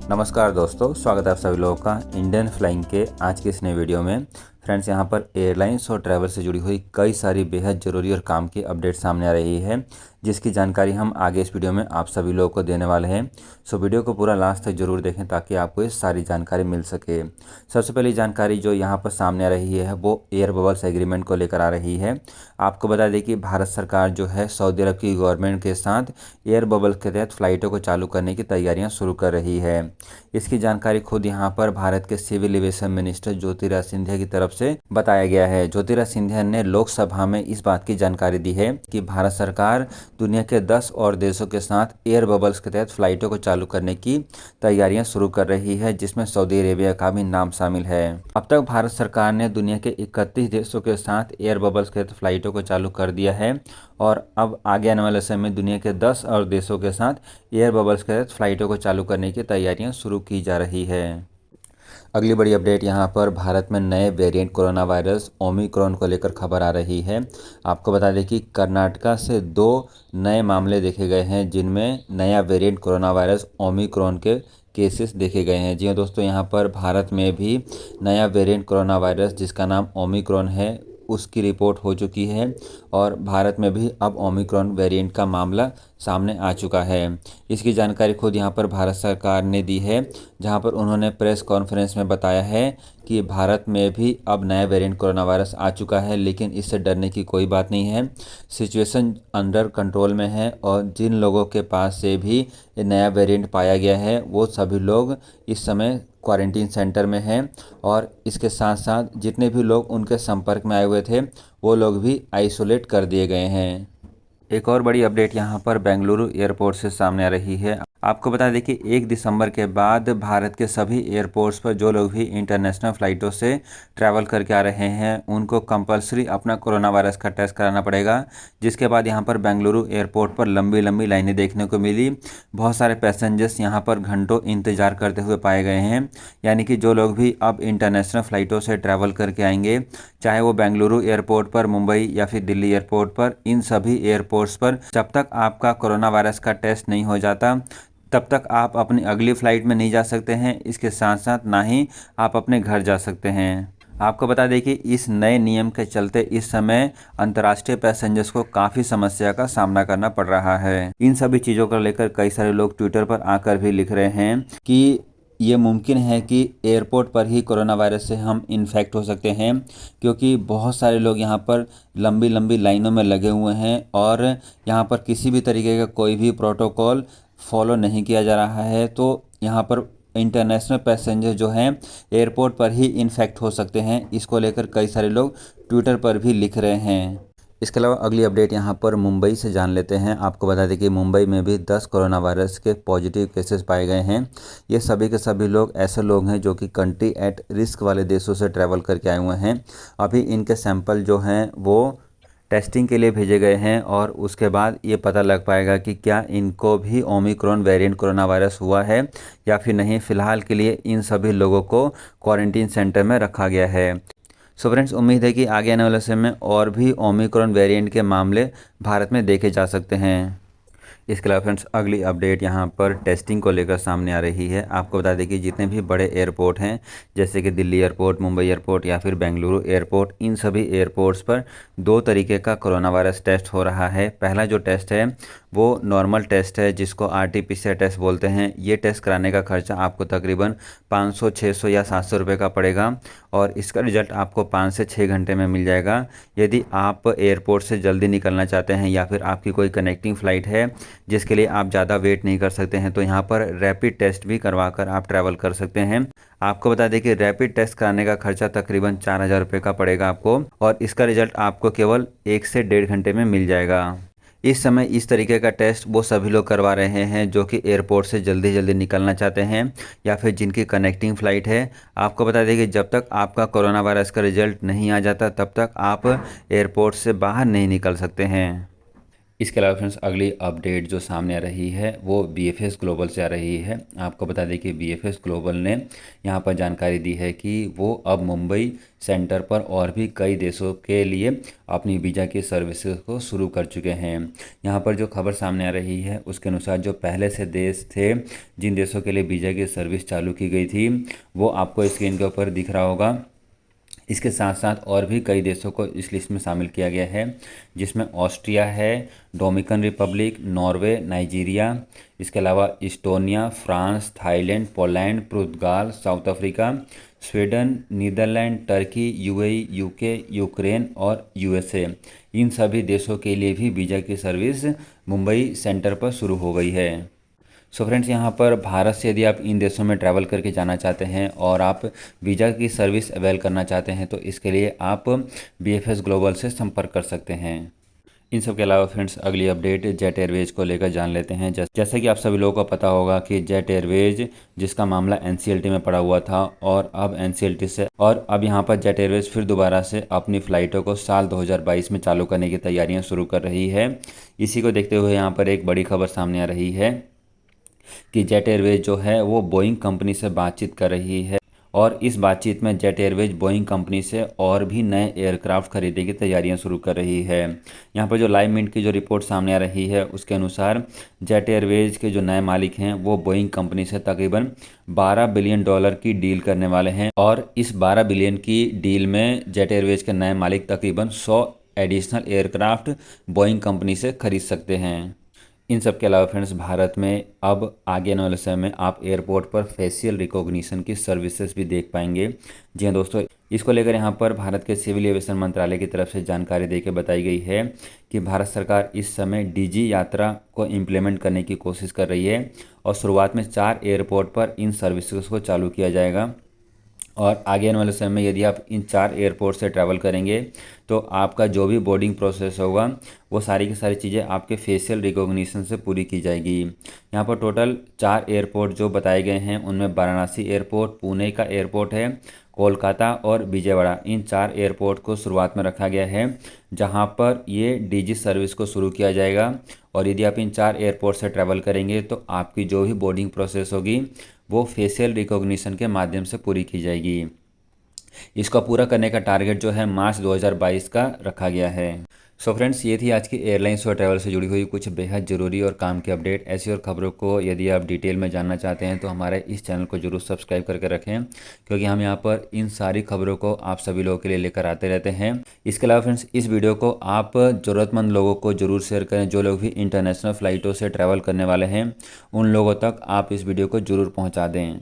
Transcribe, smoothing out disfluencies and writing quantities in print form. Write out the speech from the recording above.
नमस्कार दोस्तों, स्वागत है आप सभी लोगों का इंडियन फ्लाइंग के आज के इस नए वीडियो में। फ्रेंड्स, यहाँ पर एयरलाइंस और ट्रैवल से जुड़ी हुई कई सारी बेहद ज़रूरी और काम की अपडेट सामने आ रही है, जिसकी जानकारी हम आगे इस वीडियो में आप सभी लोगों को देने वाले हैं। सो वीडियो को पूरा लास्ट तक जरूर देखें ताकि आपको ये सारी जानकारी मिल सके। सबसे पहली जानकारी जो यहाँ पर सामने आ रही है वो एयर बबल्स एग्रीमेंट को लेकर आ रही है। आपको बता दें कि भारत सरकार जो है सऊदी अरब की गवर्नमेंट के साथ एयर बबल्स के तहत फ्लाइटों को चालू करने की तैयारियां शुरू कर रही है। इसकी जानकारी खुद यहां पर भारत के civil aviation minister Jyotiraj Scindia की तरफ से बताया गया है। ज्योतिराज सिंधिया ने लोकसभा में इस बात की जानकारी दी है कि भारत सरकार दुनिया के 10 और देशों के साथ एयर बबल्स के तहत फ्लाइटों को चालू करने की तैयारियां शुरू कर रही है, जिसमें सऊदी अरेबिया का भी नाम शामिल है। अब तक भारत सरकार ने दुनिया के 31 देशों के साथ एयर बबल्स के तहत फ्लाइटों को चालू कर दिया है और अब आगे आने वाले समय में दुनिया के 10 और देशों के साथ एयर बबल्स के तहत फ्लाइटों को चालू करने की तैयारियां शुरू की जा रही है। अगली बड़ी अपडेट यहाँ पर भारत में नए वेरिएंट कोरोना वायरस ओमिक्रॉन को लेकर खबर आ रही है। आपको बता दें कि कर्नाटका से 2 नए मामले देखे गए हैं, जिनमें नया वेरिएंट कोरोना वायरस ओमिक्रॉन के केसेस देखे गए हैं। जी हाँ दोस्तों, यहाँ पर भारत में भी नया वेरिएंट कोरोना वायरस जिसका नाम ओमिक्रॉन है उसकी रिपोर्ट हो चुकी है और भारत में भी अब ओमिक्रॉन वेरिएंट का मामला सामने आ चुका है। इसकी जानकारी खुद यहाँ पर भारत सरकार ने दी है, जहाँ पर उन्होंने प्रेस कॉन्फ्रेंस में बताया है कि भारत में भी अब नया वेरिएंट कोरोना वायरस आ चुका है, लेकिन इससे डरने की कोई बात नहीं है। सिचुएशन अंडर कंट्रोल में है और जिन लोगों के पास से भी ये नया वेरिएंट पाया गया है वो सभी लोग इस समय क्वारंटीन सेंटर में हैं और इसके साथ साथ जितने भी लोग उनके संपर्क में आए हुए थे वो लोग भी आइसोलेट कर दिए गए हैं। एक और बड़ी अपडेट यहाँ पर बेंगलुरु एयरपोर्ट से सामने आ रही है। आपको बता दें कि 1 दिसंबर के बाद भारत के सभी एयरपोर्ट्स पर जो लोग भी इंटरनेशनल फ़्लाइटों से ट्रैवल करके आ रहे हैं उनको कंपलसरी अपना कोरोना वायरस का टेस्ट कराना पड़ेगा, जिसके बाद यहाँ पर बेंगलुरु एयरपोर्ट पर लंबी लंबी लाइनें देखने को मिली। बहुत सारे पैसेंजर्स यहाँ पर घंटों इंतजार करते हुए पाए गए हैं। यानी कि जो लोग भी अब इंटरनेशनल फ़्लाइटों से ट्रैवल करके आएंगे, चाहे वो बेंगलुरु एयरपोर्ट पर, मुंबई या फिर दिल्ली एयरपोर्ट पर, इन सभी एयरपोर्ट्स पर जब तक आपका कोरोना वायरस का टेस्ट नहीं हो जाता तब तक आप अपनी अगली फ़्लाइट में नहीं जा सकते हैं। इसके साथ साथ ना ही आप अपने घर जा सकते हैं। आपको बता दें कि इस नए नियम के चलते इस समय अंतर्राष्ट्रीय पैसेंजर्स को काफ़ी समस्या का सामना करना पड़ रहा है। इन सभी चीज़ों को लेकर कई सारे लोग ट्विटर पर आकर भी लिख रहे हैं कि ये मुमकिन है कि एयरपोर्ट पर ही कोरोना वायरस से हम इन्फेक्ट हो सकते हैं, क्योंकि बहुत सारे लोग यहाँ पर लंबी लंबी लाइनों में लगे हुए हैं और यहाँ पर किसी भी तरीके का कोई भी प्रोटोकॉल फॉलो नहीं किया जा रहा है। तो यहाँ पर इंटरनेशनल पैसेंजर जो हैं एयरपोर्ट पर ही इन्फेक्ट हो सकते हैं। इसको लेकर कई सारे लोग ट्विटर पर भी लिख रहे हैं। इसके अलावा अगली अपडेट यहाँ पर मुंबई से जान लेते हैं। आपको बता दें कि मुंबई में भी 10 कोरोना वायरस के पॉजिटिव केसेस पाए गए हैं। ये सभी के सभी लोग ऐसे लोग हैं जो कि कंट्री एट रिस्क वाले देशों से ट्रैवल करके आए हुए हैं। अभी इनके सैंपल जो हैं वो टेस्टिंग के लिए भेजे गए हैं और उसके बाद ये पता लग पाएगा कि क्या इनको भी ओमिक्रॉन वेरिएंट कोरोना वायरस हुआ है या फिर नहीं। फ़िलहाल के लिए इन सभी लोगों को क्वारंटीन सेंटर में रखा गया है। सो फ्रेंड्स, उम्मीद है कि आगे आने वाले समय में और भी ओमिक्रॉन वेरिएंट के मामले भारत में देखे जा सकते हैं। इसके अलावा फ्रेंड्स, अगली अपडेट यहाँ पर टेस्टिंग को लेकर सामने आ रही है। आपको बता दें कि जितने भी बड़े एयरपोर्ट हैं जैसे कि दिल्ली एयरपोर्ट, मुंबई एयरपोर्ट या फिर बेंगलुरु एयरपोर्ट, इन सभी एयरपोर्ट्स पर 2 तरीके का कोरोना वायरस टेस्ट हो रहा है। पहला जो टेस्ट है वो नॉर्मल टेस्ट है जिसको RT-PCR टेस्ट बोलते हैं। ये टेस्ट कराने का खर्चा आपको तकरीबन 500, 600 या 700 रुपये का पड़ेगा और इसका रिजल्ट आपको 5 से 6 घंटे में मिल जाएगा। यदि आप एयरपोर्ट से जल्दी निकलना चाहते हैं या फिर आपकी कोई कनेक्टिंग फ़्लाइट है जिसके लिए आप ज़्यादा वेट नहीं कर सकते हैं तो यहाँ पर रैपिड टेस्ट भी करवा कर आप ट्रैवल कर सकते हैं। आपको बता दें कि रैपिड टेस्ट कराने का खर्चा तकरीबन 4000 रुपये का पड़ेगा आपको और इसका रिजल्ट आपको केवल 1 से 1.5 घंटे में मिल जाएगा। इस समय इस तरीके का टेस्ट वो सभी लोग करवा रहे हैं जो कि एयरपोर्ट से जल्दी जल्दी निकलना चाहते हैं या फिर जिनकी कनेक्टिंग फ़्लाइट है। आपको बता दें कि जब तक आपका कोरोना वायरस का रिजल्ट नहीं आ जाता तब तक आप एयरपोर्ट से बाहर नहीं निकल सकते हैं। इसके अलावा फ्रेंड्स अगली अपडेट जो सामने आ रही है वो BFS ग्लोबल से आ रही है। आपको बता दें कि BFS ग्लोबल ने यहाँ पर जानकारी दी है कि वो अब मुंबई सेंटर पर और भी कई देशों के लिए अपनी वीज़ा की सर्विसेज को शुरू कर चुके हैं। यहाँ पर जो खबर सामने आ रही है उसके अनुसार जो पहले से देश थे जिन देशों के लिए वीज़ा की सर्विस चालू की गई थी वो आपको स्क्रीन के ऊपर दिख रहा होगा। इसके साथ साथ और भी कई देशों को इस लिस्ट में शामिल किया गया है, जिसमें ऑस्ट्रिया है, डोमिनिकन रिपब्लिक, नॉर्वे, नाइजीरिया, इसके अलावा इस्टोनिया, फ्रांस, थाईलैंड, पोलैंड, पुर्तगाल, South Africa, Sweden, Netherlands, Turkey, UAE, UK, Ukraine और USA। इन सभी देशों के लिए भी वीज़ा की सर्विस मुंबई सेंटर पर शुरू हो गई है। सो फ्रेंड्स, यहाँ पर भारत से यदि आप इन देशों में ट्रैवल करके जाना चाहते हैं और आप वीज़ा की सर्विस अवेल करना चाहते हैं तो इसके लिए आप BFS ग्लोबल से संपर्क कर सकते हैं। इन सब के अलावा फ्रेंड्स अगली अपडेट जेट एयरवेज को लेकर जान लेते हैं। जैसे कि आप सभी लोगों को पता होगा कि जेट एयरवेज जिसका मामला NCLT में पड़ा हुआ था और अब NCLT से और अब यहाँ पर जेट एयरवेज फिर दोबारा से अपनी फ़्लाइटों को साल 2022 में चालू करने की तैयारियाँ शुरू कर रही है। इसी को देखते हुए यहाँ पर एक बड़ी खबर सामने आ रही है कि जेट एयरवेज जो है वो बोइंग कंपनी से बातचीत कर रही है और इस बातचीत में जेट एयरवेज बोइंग कंपनी से और भी नए एयरक्राफ्ट खरीदने की तैयारियां शुरू कर रही है। यहां पर जो लाइव मिनट की जो रिपोर्ट सामने आ रही है उसके अनुसार जेट एयरवेज के जो नए मालिक हैं वो बोइंग कंपनी से तकरीबन $12 बिलियन की डील करने वाले हैं और इस 12 बिलियन की डील में जेट एयरवेज के नए मालिक तकरीबन 100 एडिशनल एयरक्राफ्ट बोइंग कंपनी से खरीद सकते हैं। इन सब के अलावा फ्रेंड्स भारत में अब आगे आने वाले समय में आप एयरपोर्ट पर फेशियल रिकॉग्निशन की सर्विसेज भी देख पाएंगे। जी हाँ दोस्तों, इसको लेकर यहाँ पर भारत के सिविल एविएशन मंत्रालय की तरफ से जानकारी देकर बताई गई है कि भारत सरकार इस समय डिजी यात्रा को इम्प्लीमेंट करने की कोशिश कर रही है और शुरुआत में 4 एयरपोर्ट पर इन सर्विसेज को चालू किया जाएगा और आगे आने वाले समय में यदि आप इन 4 एयरपोर्ट से ट्रैवल करेंगे तो आपका जो भी बोर्डिंग प्रोसेस होगा वो सारी की सारी चीज़ें आपके फेशियल रिकॉग्निशन से पूरी की जाएगी। यहाँ पर टोटल 4 एयरपोर्ट जो बताए गए हैं उनमें वाराणसी एयरपोर्ट, पुणे का एयरपोर्ट है, कोलकाता और विजयवाड़ा, इन 4 एयरपोर्ट को शुरुआत में रखा गया है जहाँ पर ये डिजी सर्विस को शुरू किया जाएगा। और यदि आप इन 4 एयरपोर्ट से ट्रैवल करेंगे तो आपकी जो भी बोर्डिंग प्रोसेस होगी वो फेशियल रिकॉग्निशन के माध्यम से पूरी की जाएगी। इसका पूरा करने का टारगेट जो है मार्च 2022 का रखा गया है। सो फ्रेंड्स, ये थी आज की एयरलाइंस और ट्रैवल से जुड़ी हुई कुछ बेहद ज़रूरी और काम की अपडेट। ऐसी और खबरों को यदि आप डिटेल में जानना चाहते हैं तो हमारे इस चैनल को जरूर सब्सक्राइब करके रखें, क्योंकि हम यहाँ पर इन सारी खबरों को आप सभी लोगों के लिए लेकर आते रहते हैं। इसके अलावा फ्रेंड्स, इस वीडियो को आप ज़रूरतमंद लोगों को जरूर शेयर करें। जो लोग भी इंटरनेशनल फ़्लाइटों से ट्रैवल करने वाले हैं उन लोगों तक आप इस वीडियो को ज़रूर पहुँचा दें।